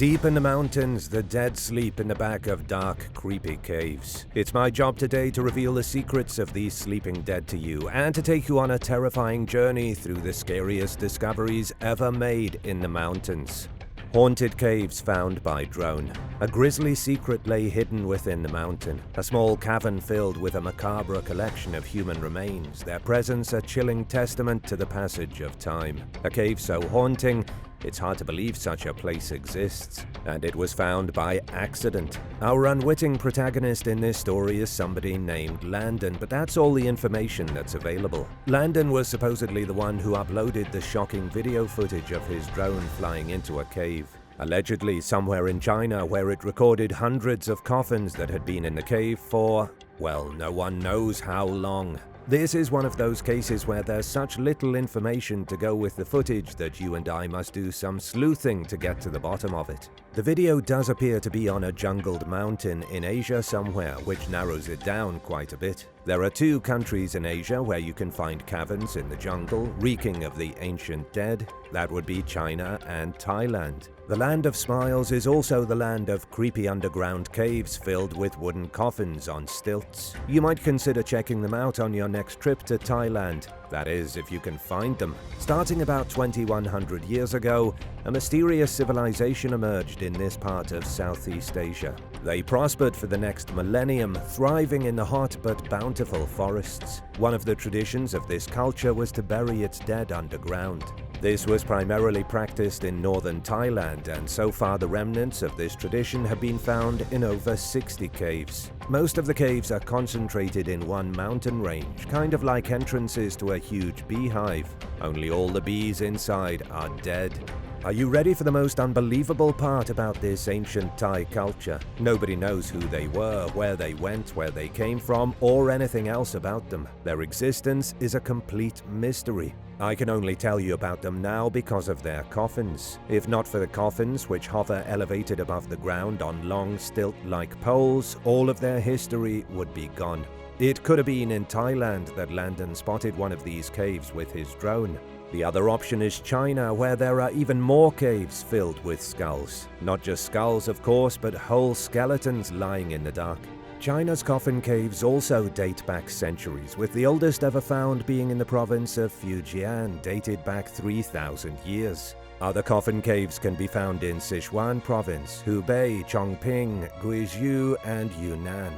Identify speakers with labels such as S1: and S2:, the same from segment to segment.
S1: Deep in the mountains, the dead sleep in the back of dark, creepy caves. It's my job today to reveal the secrets of these sleeping dead to you and to take you on a terrifying journey through the scariest discoveries ever made in the mountains. Haunted caves found by drone. A grisly secret lay hidden within the mountain. A small cavern filled with a macabre collection of human remains, their presence a chilling testament to the passage of time. A cave so haunting, it's hard to believe such a place exists. And it was found by accident. Our unwitting protagonist in this story is somebody named Landon, but that's all the information that's available. Landon was supposedly the one who uploaded the shocking video footage of his drone flying into a cave. Allegedly somewhere in China, where it recorded hundreds of coffins that had been in the cave for, well, no one knows how long. This is one of those cases where there's such little information to go with the footage that you and I must do some sleuthing to get to the bottom of it. The video does appear to be on a jungled mountain in Asia somewhere, which narrows it down quite a bit. There are 2 countries in Asia where you can find caverns in the jungle, reeking of the ancient dead. That would be China and Thailand. The Land of Smiles is also the land of creepy underground caves filled with wooden coffins on stilts. You might consider checking them out on your next trip to Thailand. That is, if you can find them. Starting about 2100 years ago, a mysterious civilization emerged in this part of Southeast Asia. They prospered for the next millennium, thriving in the hot but bountiful forests. One of the traditions of this culture was to bury its dead underground. This was primarily practiced in northern Thailand, and so far the remnants of this tradition have been found in over 60 caves. Most of the caves are concentrated in one mountain range, kind of like entrances to a huge beehive, only all the bees inside are dead. Are you ready for the most unbelievable part about this ancient Thai culture? Nobody knows who they were, where they went, where they came from, or anything else about them. Their existence is a complete mystery. I can only tell you about them now because of their coffins. If not for the coffins, which hover elevated above the ground on long stilt-like poles, all of their history would be gone. It could have been in Thailand that Landon spotted one of these caves with his drone. The other option is China, where there are even more caves filled with skulls. Not just skulls, of course, but whole skeletons lying in the dark. China's coffin caves also date back centuries, with the oldest ever found being in the province of Fujian, dated back 3,000 years. Other coffin caves can be found in Sichuan province, Hubei, Chongqing, Guizhou, and Yunnan.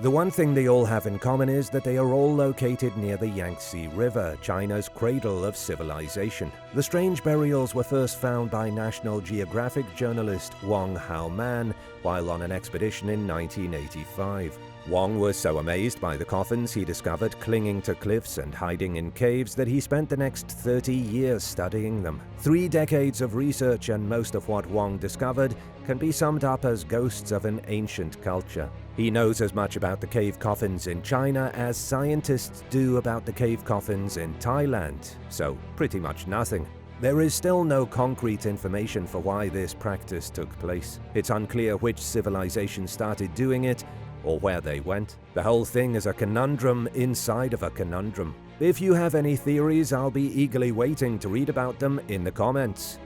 S1: The one thing they all have in common is that they are all located near the Yangtze River, China's cradle of civilization. The strange burials were first found by National Geographic journalist Wong Hao-man while on an expedition in 1985. Wong was so amazed by the coffins he discovered clinging to cliffs and hiding in caves that he spent the next 30 years studying them. 3 decades of research, and most of what Wong discovered can be summed up as ghosts of an ancient culture. He knows as much about the cave coffins in China as scientists do about the cave coffins in Thailand, so pretty much nothing. There is still no concrete information for why this practice took place. It's unclear which civilization started doing it, or where they went. The whole thing is a conundrum inside of a conundrum. If you have any theories, I'll be eagerly waiting to read about them in the comments.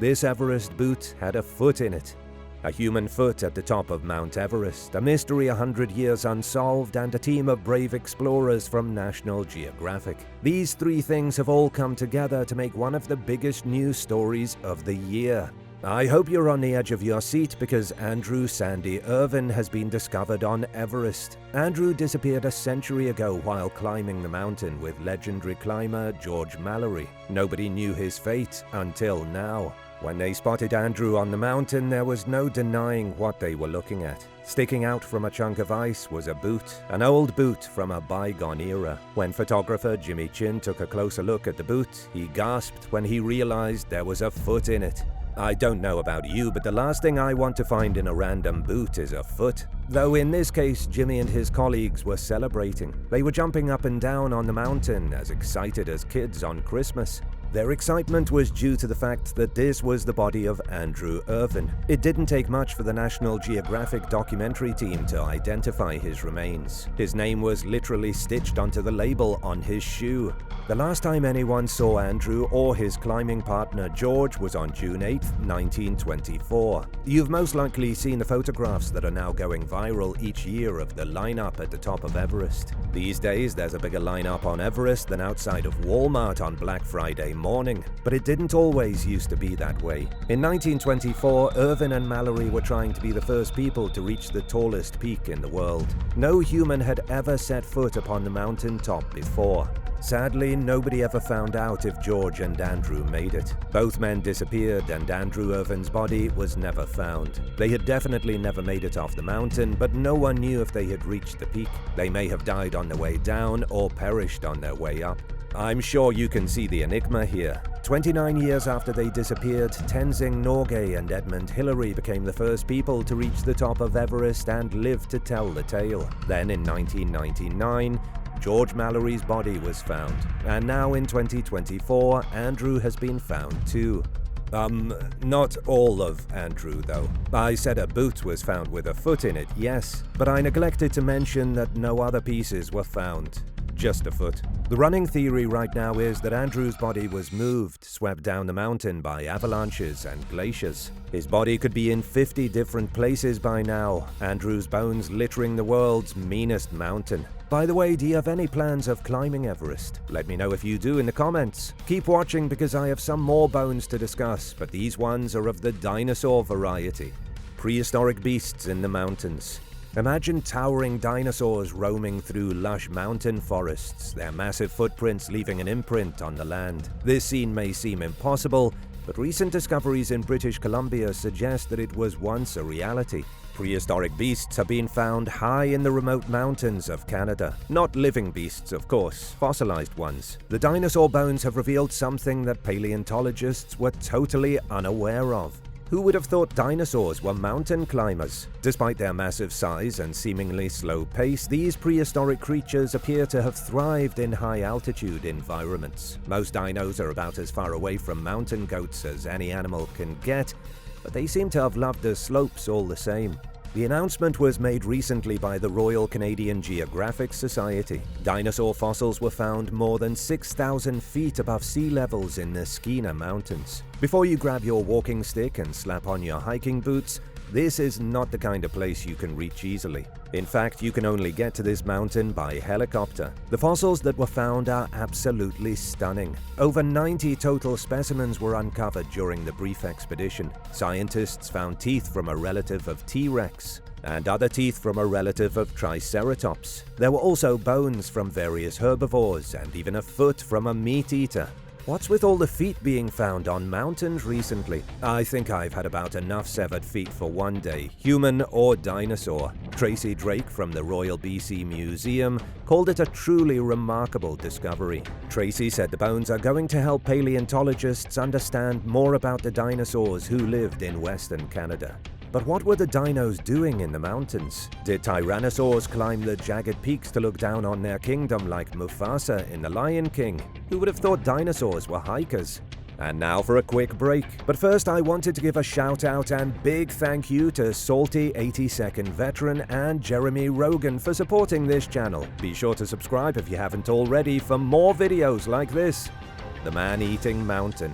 S1: This Everest boot had a foot in it. A human foot at the top of Mount Everest, a mystery 100 years unsolved, and a team of brave explorers from National Geographic. These 3 things have all come together to make one of the biggest news stories of the year. I hope you're on the edge of your seat because Andrew Sandy Irvin has been discovered on Everest. Andrew disappeared a century ago while climbing the mountain with legendary climber George Mallory. Nobody knew his fate until now. When they spotted Andrew on the mountain, there was no denying what they were looking at. Sticking out from a chunk of ice was a boot, an old boot from a bygone era. When photographer Jimmy Chin took a closer look at the boot, he gasped when he realized there was a foot in it. I don't know about you, but the last thing I want to find in a random boot is a foot. Though in this case, Jimmy and his colleagues were celebrating. They were jumping up and down on the mountain, as excited as kids on Christmas. Their excitement was due to the fact that this was the body of Andrew Irvin. It didn't take much for the National Geographic documentary team to identify his remains. His name was literally stitched onto the label on his shoe. The last time anyone saw Andrew or his climbing partner George was on June 8, 1924. You've most likely seen the photographs that are now going viral each year of the lineup at the top of Everest. These days, there's a bigger lineup on Everest than outside of Walmart on Black Friday morning, but it didn't always used to be that way. In 1924, Irvin and Mallory were trying to be the first people to reach the tallest peak in the world. No human had ever set foot upon the mountain top before. Sadly, nobody ever found out if George and Andrew made it. Both men disappeared and Andrew Irvin's body was never found. They had definitely never made it off the mountain, but no one knew if they had reached the peak. They may have died on their way down or perished on their way up. I'm sure you can see the enigma here. 29 years after they disappeared, Tenzing Norgay and Edmund Hillary became the first people to reach the top of Everest and live to tell the tale. Then in 1999, George Mallory's body was found, and now in 2024, Andrew has been found too. Not all of Andrew though. I said a boot was found with a foot in it, yes, but I neglected to mention that no other pieces were found. Just a foot. The running theory right now is that Andrew's body was moved, swept down the mountain by avalanches and glaciers. His body could be in 50 different places by now, Andrew's bones littering the world's meanest mountain. By the way, do you have any plans of climbing Everest? Let me know if you do in the comments. Keep watching because I have some more bones to discuss, but these ones are of the dinosaur variety. Prehistoric beasts in the mountains. Imagine towering dinosaurs roaming through lush mountain forests, their massive footprints leaving an imprint on the land. This scene may seem impossible, but recent discoveries in British Columbia suggest that it was once a reality. Prehistoric beasts have been found high in the remote mountains of Canada. Not living beasts, of course, fossilized ones. The dinosaur bones have revealed something that paleontologists were totally unaware of. Who would have thought dinosaurs were mountain climbers? Despite their massive size and seemingly slow pace, these prehistoric creatures appear to have thrived in high-altitude environments. Most dinos are about as far away from mountain goats as any animal can get, but they seem to have loved the slopes all the same. The announcement was made recently by the Royal Canadian Geographic Society. Dinosaur fossils were found more than 6,000 feet above sea levels in the Skeena Mountains. Before you grab your walking stick and slap on your hiking boots, this is not the kind of place you can reach easily. In fact, you can only get to this mountain by helicopter. The fossils that were found are absolutely stunning. Over 90 total specimens were uncovered during the brief expedition. Scientists found teeth from a relative of T-Rex and other teeth from a relative of Triceratops. There were also bones from various herbivores and even a foot from a meat-eater. What's with all the feet being found on mountains recently? I think I've had about enough severed feet for one day, human or dinosaur. Tracy Drake from the Royal BC Museum called it a truly remarkable discovery. Tracy said the bones are going to help paleontologists understand more about the dinosaurs who lived in Western Canada. But what were the dinos doing in the mountains? Did tyrannosaurs climb the jagged peaks to look down on their kingdom like Mufasa in The Lion King? Who would have thought dinosaurs were hikers? And now for a quick break. But first I wanted to give a shout out and big thank you to Salty 82nd Veteran and Jeremy Rogan for supporting this channel. Be sure to subscribe if you haven't already for more videos like this. The Man-Eating Mountain.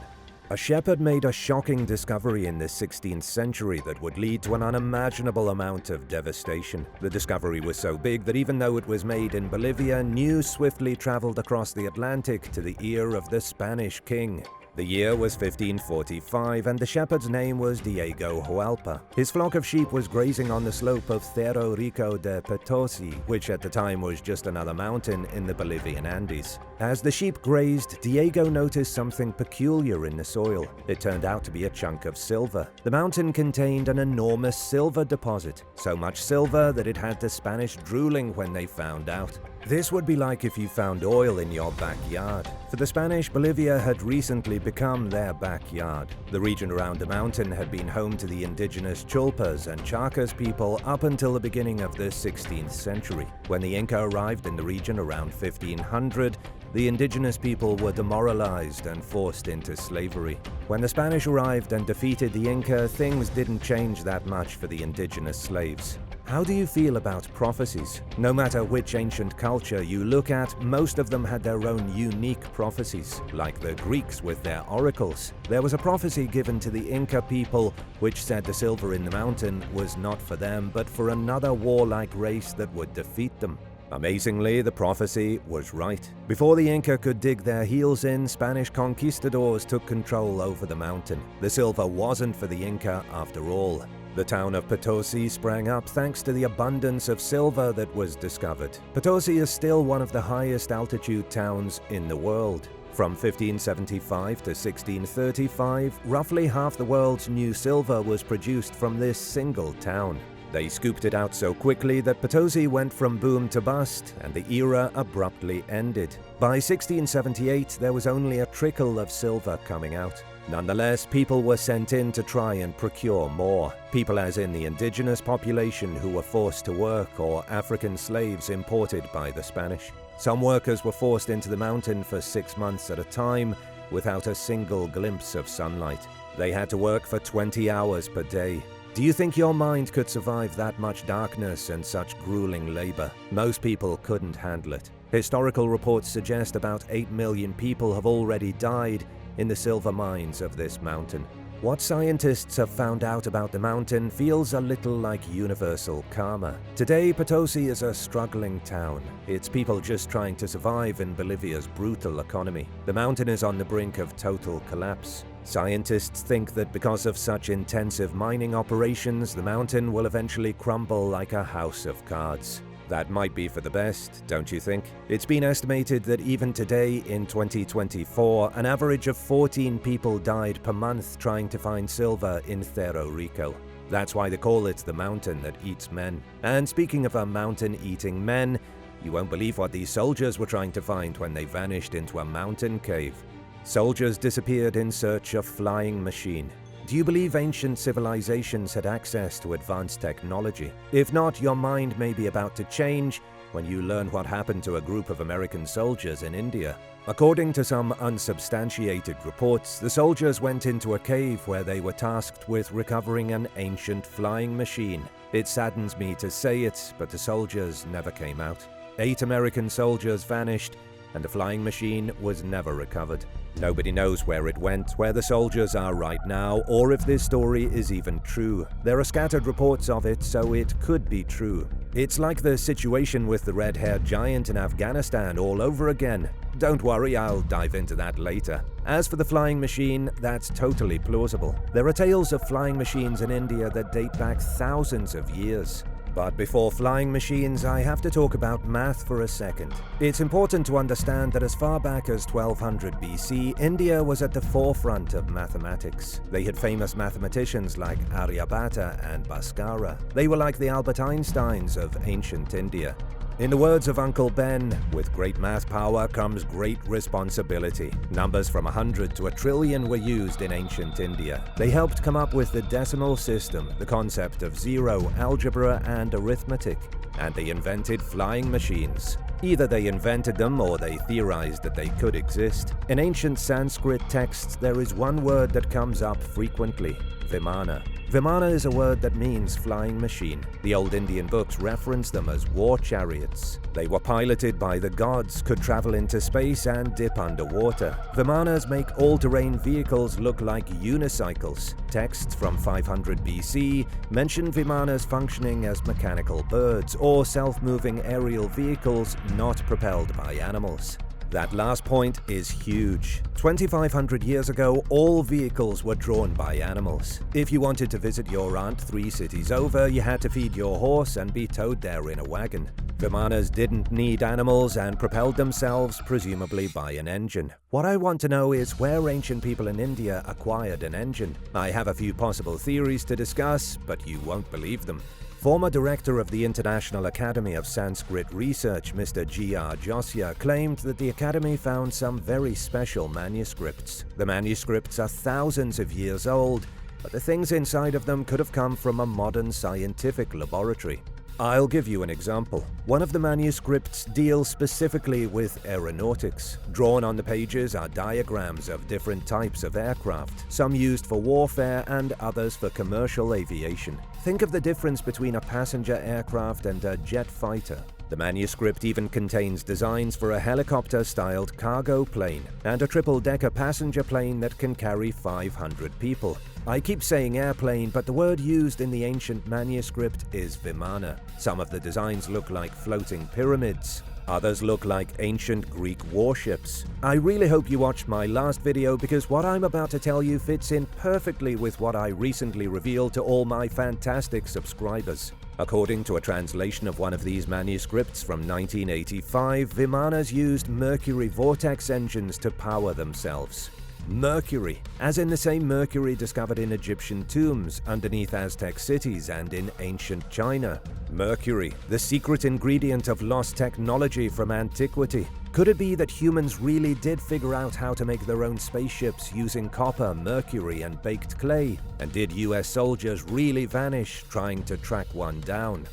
S1: A shepherd made a shocking discovery in the 16th century that would lead to an unimaginable amount of devastation. The discovery was so big that even though it was made in Bolivia, news swiftly traveled across the Atlantic to the ear of the Spanish king. The year was 1545 and the shepherd's name was Diego Hualpa. His flock of sheep was grazing on the slope of Cerro Rico de Potosi, which at the time was just another mountain in the Bolivian Andes. As the sheep grazed, Diego noticed something peculiar in the soil. It turned out to be a chunk of silver. The mountain contained an enormous silver deposit, so much silver that it had the Spanish drooling when they found out. This would be like if you found oil in your backyard. For the Spanish, Bolivia had recently become their backyard. The region around the mountain had been home to the indigenous Chulpas and Charcas people up until the beginning of the 16th century. When the Inca arrived in the region around 1500, the indigenous people were demoralized and forced into slavery. When the Spanish arrived and defeated the Inca, things didn't change that much for the indigenous slaves. How do you feel about prophecies? No matter which ancient culture you look at, most of them had their own unique prophecies, like the Greeks with their oracles. There was a prophecy given to the Inca people which said the silver in the mountain was not for them, but for another warlike race that would defeat them. Amazingly, the prophecy was right. Before the Inca could dig their heels in, Spanish conquistadors took control over the mountain. The silver wasn't for the Inca after all. The town of Potosi sprang up thanks to the abundance of silver that was discovered. Potosi is still one of the highest altitude towns in the world. From 1575 to 1635, roughly half the world's new silver was produced from this single town. They scooped it out so quickly that Potosi went from boom to bust, and the era abruptly ended. By 1678, there was only a trickle of silver coming out. Nonetheless, people were sent in to try and procure more. People as in the indigenous population who were forced to work, or African slaves imported by the Spanish. Some workers were forced into the mountain for 6 months at a time without a single glimpse of sunlight. They had to work for 20 hours per day. Do you think your mind could survive that much darkness and such grueling labor? Most people couldn't handle it. Historical reports suggest about 8 million people have already died in the silver mines of this mountain. What scientists have found out about the mountain feels a little like universal karma. Today, Potosi is a struggling town. It's people just trying to survive in Bolivia's brutal economy. The mountain is on the brink of total collapse. Scientists think that because of such intensive mining operations, the mountain will eventually crumble like a house of cards. That might be for the best, don't you think? It's been estimated that even today, in 2024, an average of 14 people died per month trying to find silver in Cerro Rico. That's why they call it the mountain that eats men. And speaking of a mountain eating men, you won't believe what these soldiers were trying to find when they vanished into a mountain cave. Soldiers disappeared in search of flying machine. Do you believe ancient civilizations had access to advanced technology? If not, your mind may be about to change when you learn what happened to a group of American soldiers in India. According to some unsubstantiated reports, the soldiers went into a cave where they were tasked with recovering an ancient flying machine. It saddens me to say it, but the soldiers never came out. 8 American soldiers vanished, and the flying machine was never recovered. Nobody knows where it went, where the soldiers are right now, or if this story is even true. There are scattered reports of it, so it could be true. It's like the situation with the red-haired giant in Afghanistan all over again. Don't worry, I'll dive into that later. As for the flying machine, that's totally plausible. There are tales of flying machines in India that date back thousands of years. But before flying machines, I have to talk about math for a second. It's important to understand that as far back as 1200 BC, India was at the forefront of mathematics. They had famous mathematicians like Aryabhata and Bhaskara. They were like the Albert Einsteins of ancient India. In the words of Uncle Ben, with great math power comes great responsibility. Numbers from 100 to 1 trillion were used in ancient India. They helped come up with the decimal system, the concept of zero, algebra, and arithmetic. And they invented flying machines. Either they invented them or they theorized that they could exist. In ancient Sanskrit texts, there is one word that comes up frequently: Vimana. Vimana is a word that means flying machine. The old Indian books reference them as war chariots. They were piloted by the gods, could travel into space and dip underwater. Vimanas make all-terrain vehicles look like unicycles. Texts from 500 BC mention Vimanas functioning as mechanical birds or self-moving aerial vehicles not propelled by animals. That last point is huge. 2,500 years ago, all vehicles were drawn by animals. If you wanted to visit your aunt 3 cities over, you had to feed your horse and be towed there in a wagon. Vimanas didn't need animals and propelled themselves, presumably by an engine. What I want to know is where ancient people in India acquired an engine. I have a few possible theories to discuss, but you won't believe them. Former director of the International Academy of Sanskrit Research, Mr. G.R. Josia, claimed that the Academy found some very special manuscripts. The manuscripts are thousands of years old, but the things inside of them could have come from a modern scientific laboratory. I'll give you an example. One of the manuscripts deals specifically with aeronautics. Drawn on the pages are diagrams of different types of aircraft, some used for warfare and others for commercial aviation. Think of the difference between a passenger aircraft and a jet fighter. The manuscript even contains designs for a helicopter-styled cargo plane and a triple-decker passenger plane that can carry 500 people. I keep saying airplane, but the word used in the ancient manuscript is vimana. Some of the designs look like floating pyramids. Others look like ancient Greek warships. I really hope you watched my last video because what I'm about to tell you fits in perfectly with what I recently revealed to all my fantastic subscribers. According to a translation of one of these manuscripts from 1985, Vimanas used mercury vortex engines to power themselves. Mercury, as in the same mercury discovered in Egyptian tombs, underneath Aztec cities, and in ancient China. Mercury, the secret ingredient of lost technology from antiquity. Could it be that humans really did figure out how to make their own spaceships using copper, mercury, and baked clay? And did US soldiers really vanish trying to track one down?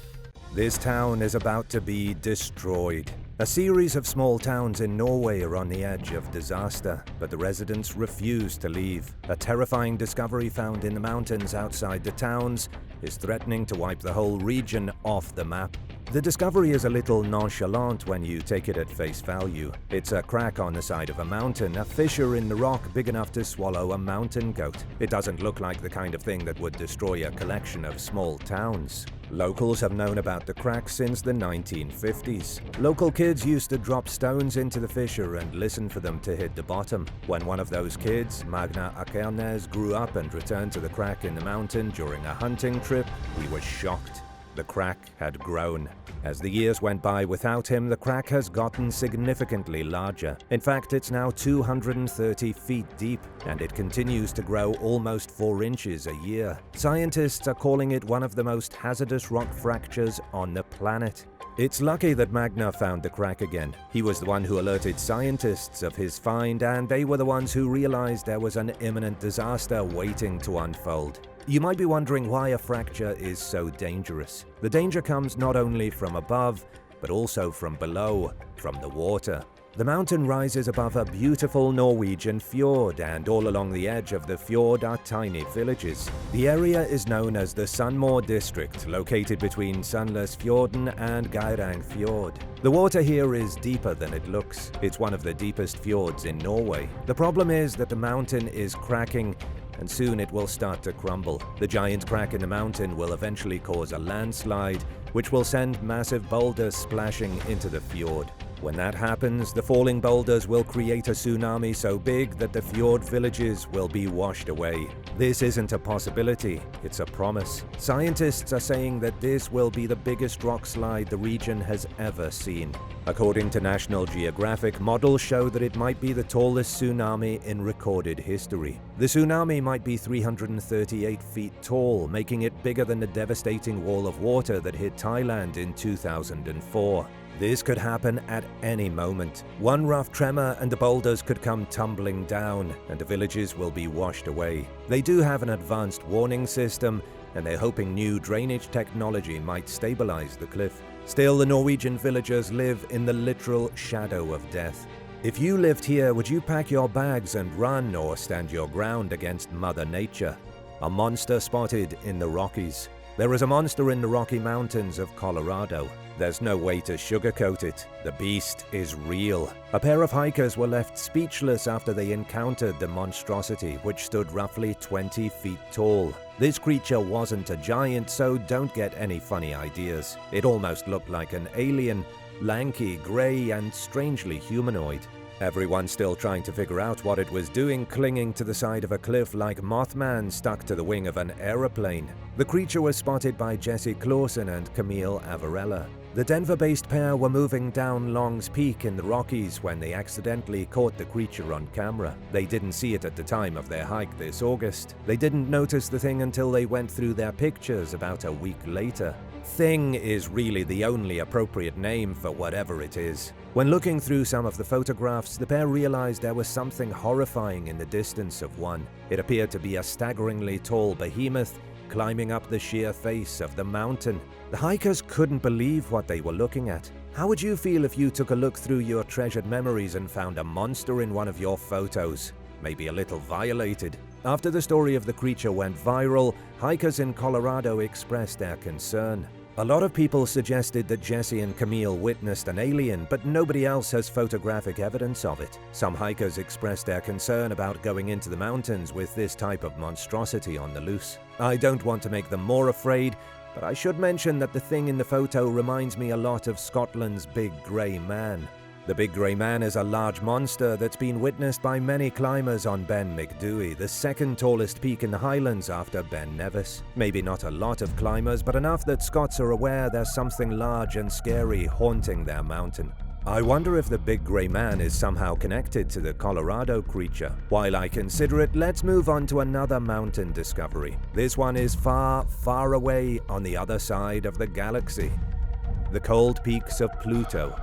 S1: This town is about to be destroyed. A series of small towns in Norway are on the edge of disaster, but the residents refuse to leave. A terrifying discovery found in the mountains outside the towns is threatening to wipe the whole region off the map. The discovery is a little nonchalant when you take it at face value. It's a crack on the side of a mountain, a fissure in the rock big enough to swallow a mountain goat. It doesn't look like the kind of thing that would destroy a collection of small towns. Locals have known about the crack since the 1950s. Local kids used to drop stones into the fissure and listen for them to hit the bottom. When one of those kids, Magna Akernes, grew up and returned to the crack in the mountain during a hunting trip, he was shocked. The crack had grown. As the years went by without him, the crack has gotten significantly larger. In fact, it's now 230 feet deep, and it continues to grow almost 4 inches a year. Scientists are calling it one of the most hazardous rock fractures on the planet. It's lucky that Magna found the crack again. He was the one who alerted scientists of his find, and they were the ones who realized there was an imminent disaster waiting to unfold. You might be wondering why a fracture is so dangerous. The danger comes not only from above, but also from below, from the water. The mountain rises above a beautiful Norwegian fjord, and all along the edge of the fjord are tiny villages. The area is known as the Sunnmøre district, located between Sandnesfjorden and Geiranger Fjord. The water here is deeper than it looks. It's one of the deepest fjords in Norway. The problem is that the mountain is cracking, and soon it will start to crumble. The giant crack in the mountain will eventually cause a landslide, which will send massive boulders splashing into the fjord. When that happens, the falling boulders will create a tsunami so big that the fjord villages will be washed away. This isn't a possibility, it's a promise. Scientists are saying that this will be the biggest rock slide the region has ever seen. According to National Geographic, models show that it might be the tallest tsunami in recorded history. The tsunami might be 338 feet tall, making it bigger than the devastating wall of water that hit Thailand in 2004. This could happen at any moment. One rough tremor and the boulders could come tumbling down, and the villages will be washed away. They do have an advanced warning system, and they're hoping new drainage technology might stabilize the cliff. Still, the Norwegian villagers live in the literal shadow of death. If you lived here, would you pack your bags and run or stand your ground against Mother Nature? A monster spotted in the Rockies. There is a monster in the Rocky Mountains of Colorado. There's no way to sugarcoat it. The beast is real. A pair of hikers were left speechless after they encountered the monstrosity, which stood roughly 20 feet tall. This creature wasn't a giant, so don't get any funny ideas. It almost looked like an alien, lanky, grey, and strangely humanoid. Everyone's still trying to figure out what it was doing, clinging to the side of a cliff like Mothman stuck to the wing of an aeroplane. The creature was spotted by Jesse Clausen and Camille Avarella. The Denver-based pair were moving down Long's Peak in the Rockies when they accidentally caught the creature on camera. They didn't see it at the time of their hike this August. They didn't notice the thing until they went through their pictures about a week later. Thing is really the only appropriate name for whatever it is. When looking through some of the photographs, the pair realized there was something horrifying in the distance of one. It appeared to be a staggeringly tall behemoth, climbing up the sheer face of the mountain. The hikers couldn't believe what they were looking at. How would you feel if you took a look through your treasured memories and found a monster in one of your photos? Maybe a little violated. After the story of the creature went viral, hikers in Colorado expressed their concern. A lot of people suggested that Jesse and Camille witnessed an alien, but nobody else has photographic evidence of it. Some hikers expressed their concern about going into the mountains with this type of monstrosity on the loose. I don't want to make them more afraid, but I should mention that the thing in the photo reminds me a lot of Scotland's Big Grey Man. The Big Grey Man is a large monster that's been witnessed by many climbers on Ben Macdui, the second tallest peak in the Highlands after Ben Nevis. Maybe not a lot of climbers, but enough that Scots are aware there's something large and scary haunting their mountain. I wonder if the Big Grey Man is somehow connected to the Colorado creature. While I consider it, let's move on to another mountain discovery. This one is far, far away on the other side of the galaxy. The cold peaks of Pluto.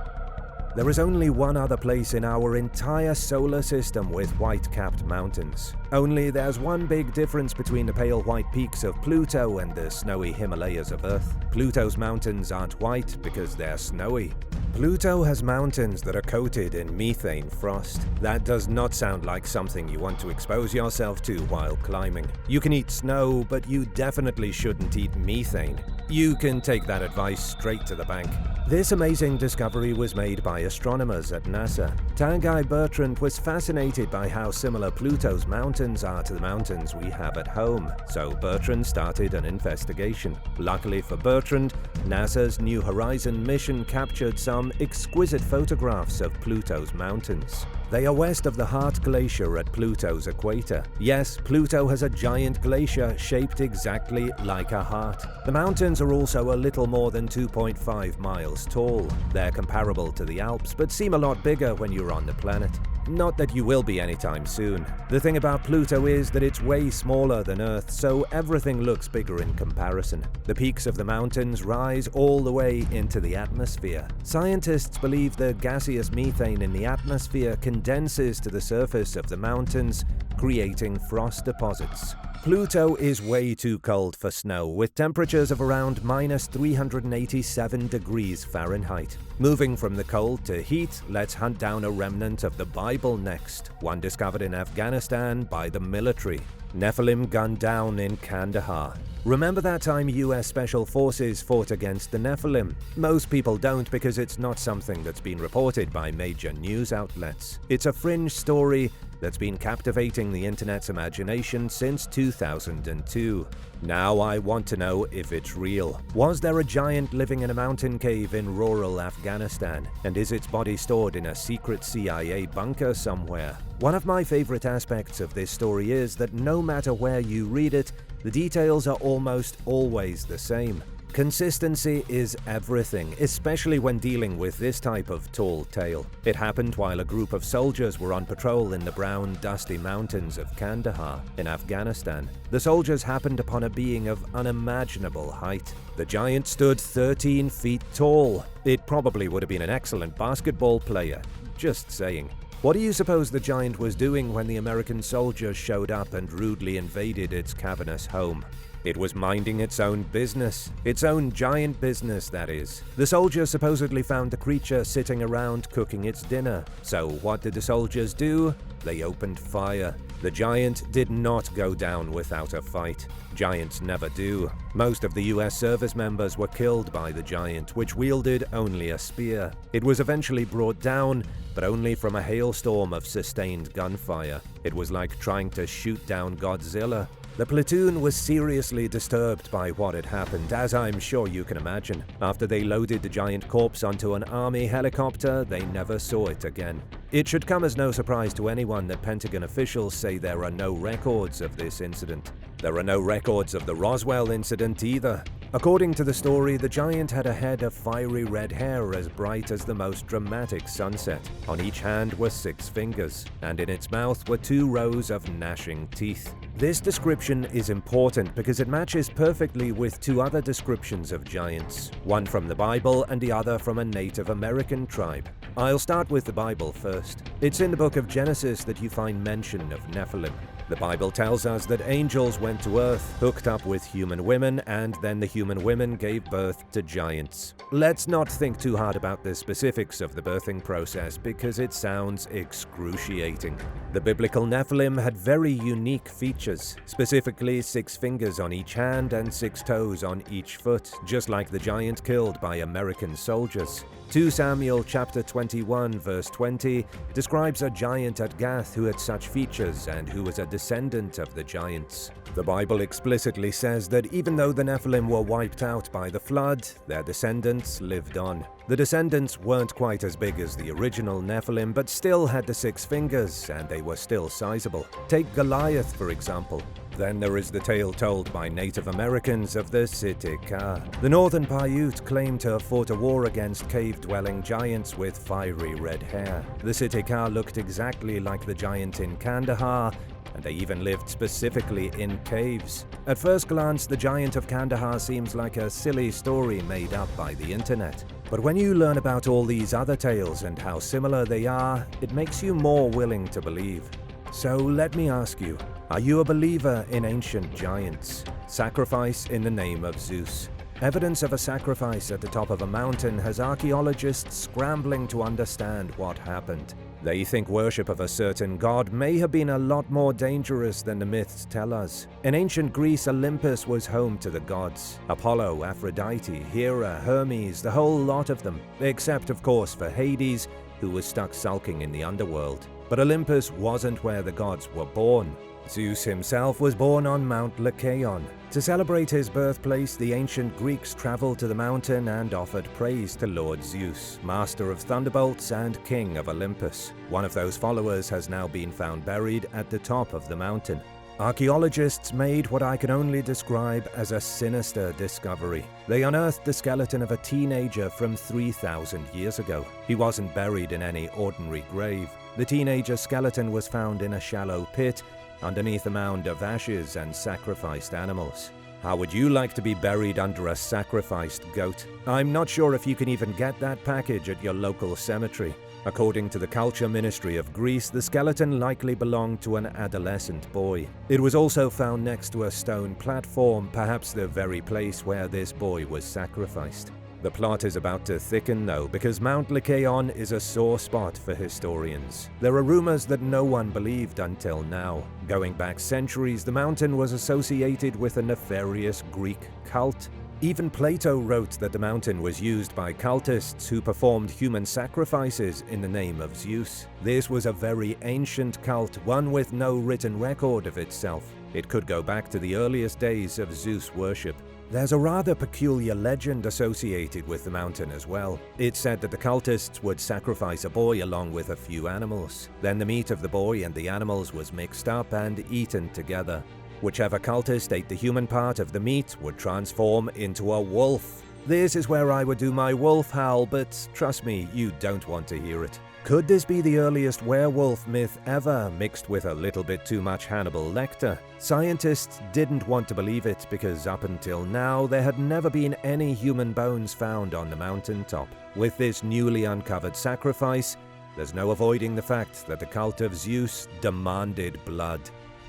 S1: There is only one other place in our entire solar system with white-capped mountains. Only there's one big difference between the pale white peaks of Pluto and the snowy Himalayas of Earth. Pluto's mountains aren't white because they're snowy. Pluto has mountains that are coated in methane frost. That does not sound like something you want to expose yourself to while climbing. You can eat snow, but you definitely shouldn't eat methane. You can take that advice straight to the bank. This amazing discovery was made by astronomers at NASA. Tanguy Bertrand was fascinated by how similar Pluto's mountains are to the mountains we have at home, so Bertrand started an investigation. Luckily for Bertrand, NASA's New Horizon mission captured some exquisite photographs of Pluto's mountains. They are west of the Hart Glacier at Pluto's equator. Yes, Pluto has a giant glacier shaped exactly like a heart. The mountains are also a little more than 2.5 miles tall. They're comparable to the Alps, but seem a lot bigger when you're on the planet. Not that you will be anytime soon. The thing about Pluto is that it's way smaller than Earth, so everything looks bigger in comparison. The peaks of the mountains rise all the way into the atmosphere. Scientists believe the gaseous methane in the atmosphere condenses to the surface of the mountains, creating frost deposits. Pluto is way too cold for snow, with temperatures of around minus 387 degrees Fahrenheit. Moving from the cold to heat, let's hunt down a remnant of the Bible next, one discovered in Afghanistan by the military. Nephilim gunned down in Kandahar. Remember that time US Special Forces fought against the Nephilim? Most people don't because it's not something that's been reported by major news outlets. It's a fringe story that's been captivating the internet's imagination since 2002. Now I want to know if it's real. Was there a giant living in a mountain cave in rural Afghanistan? And is its body stored in a secret CIA bunker somewhere? One of my favorite aspects of this story is that no matter where you read it, the details are almost always the same. Consistency is everything, especially when dealing with this type of tall tale. It happened while a group of soldiers were on patrol in the brown, dusty mountains of Kandahar in Afghanistan. The soldiers happened upon a being of unimaginable height. The giant stood 13 feet tall. It probably would have been an excellent basketball player. Just saying. What do you suppose the giant was doing when the American soldiers showed up and rudely invaded its cavernous home? It was minding its own business. Its own giant business, that is. The soldiers supposedly found the creature sitting around cooking its dinner. So what did the soldiers do? They opened fire. The giant did not go down without a fight. Giants never do. Most of the US service members were killed by the giant, which wielded only a spear. It was eventually brought down, but only from a hailstorm of sustained gunfire. It was like trying to shoot down Godzilla. The platoon was seriously disturbed by what had happened, as I'm sure you can imagine. After they loaded the giant corpse onto an army helicopter, they never saw it again. It should come as no surprise to anyone that Pentagon officials say there are no records of this incident. There are no records of the Roswell incident either. According to the story, the giant had a head of fiery red hair as bright as the most dramatic sunset. On each hand were 6 fingers, and in its mouth were 2 rows of gnashing teeth. This description is important because it matches perfectly with 2 other descriptions of giants, one from the Bible and the other from a Native American tribe. I'll start with the Bible first. It's in the book of Genesis that you find mention of Nephilim. The Bible tells us that angels went to earth, hooked up with human women, and then the human women gave birth to giants. Let's not think too hard about the specifics of the birthing process because it sounds excruciating. The biblical Nephilim had very unique features, specifically 6 fingers on each hand and 6 toes on each foot, just like the giant killed by American soldiers. 2 Samuel chapter 21 verse 20 describes a giant at Gath who had such features and who was a descendant of the giants. The Bible explicitly says that even though the Nephilim were wiped out by the flood, their descendants lived on. The descendants weren't quite as big as the original Nephilim, but still had the 6 fingers, and they were still sizable. Take Goliath, for example. Then there is the tale told by Native Americans of the Sitka. The northern Paiute claimed to have fought a war against cave-dwelling giants with fiery red hair. The Sitka looked exactly like the giant in Kandahar, and they even lived specifically in caves. At first glance, the giant of Kandahar seems like a silly story made up by the internet. But when you learn about all these other tales and how similar they are, it makes you more willing to believe. So let me ask you, are you a believer in ancient giants? Sacrifice in the name of Zeus. Evidence of a sacrifice at the top of a mountain has archaeologists scrambling to understand what happened. They think worship of a certain god may have been a lot more dangerous than the myths tell us. In ancient Greece, Olympus was home to the gods. Apollo, Aphrodite, Hera, Hermes, the whole lot of them. Except, of course, for Hades, who was stuck sulking in the underworld. But Olympus wasn't where the gods were born. Zeus himself was born on Mount Lycaon. To celebrate his birthplace, the ancient Greeks traveled to the mountain and offered praise to Lord Zeus, master of thunderbolts and king of Olympus. One of those followers has now been found buried at the top of the mountain. Archaeologists made what I can only describe as a sinister discovery. They unearthed the skeleton of a teenager from 3,000 years ago. He wasn't buried in any ordinary grave. The teenager's skeleton was found in a shallow pit underneath a mound of ashes and sacrificed animals. How would you like to be buried under a sacrificed goat? I'm not sure if you can even get that package at your local cemetery. According to the Culture Ministry of Greece, the skeleton likely belonged to an adolescent boy. It was also found next to a stone platform, perhaps the very place where this boy was sacrificed. The plot is about to thicken though, because Mount Lycaon is a sore spot for historians. There are rumors that no one believed until now. Going back centuries, the mountain was associated with a nefarious Greek cult. Even Plato wrote that the mountain was used by cultists who performed human sacrifices in the name of Zeus. This was a very ancient cult, one with no written record of itself. It could go back to the earliest days of Zeus worship. There's a rather peculiar legend associated with the mountain as well. It's said that the cultists would sacrifice a boy along with a few animals. Then the meat of the boy and the animals was mixed up and eaten together. Whichever cultist ate the human part of the meat would transform into a wolf. This is where I would do my wolf howl, but trust me, you don't want to hear it. Could this be the earliest werewolf myth ever, mixed with a little bit too much Hannibal Lecter? Scientists didn't want to believe it because up until now there had never been any human bones found on the mountaintop. With this newly uncovered sacrifice, there's no avoiding the fact that the cult of Zeus demanded blood.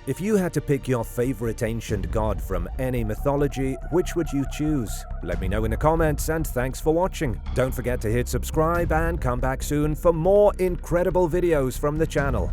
S1: If you had to pick your favorite ancient god from any mythology, which would you choose? Let me know in the comments, and thanks for watching. Don't forget to hit subscribe and come back soon for more incredible videos from the channel.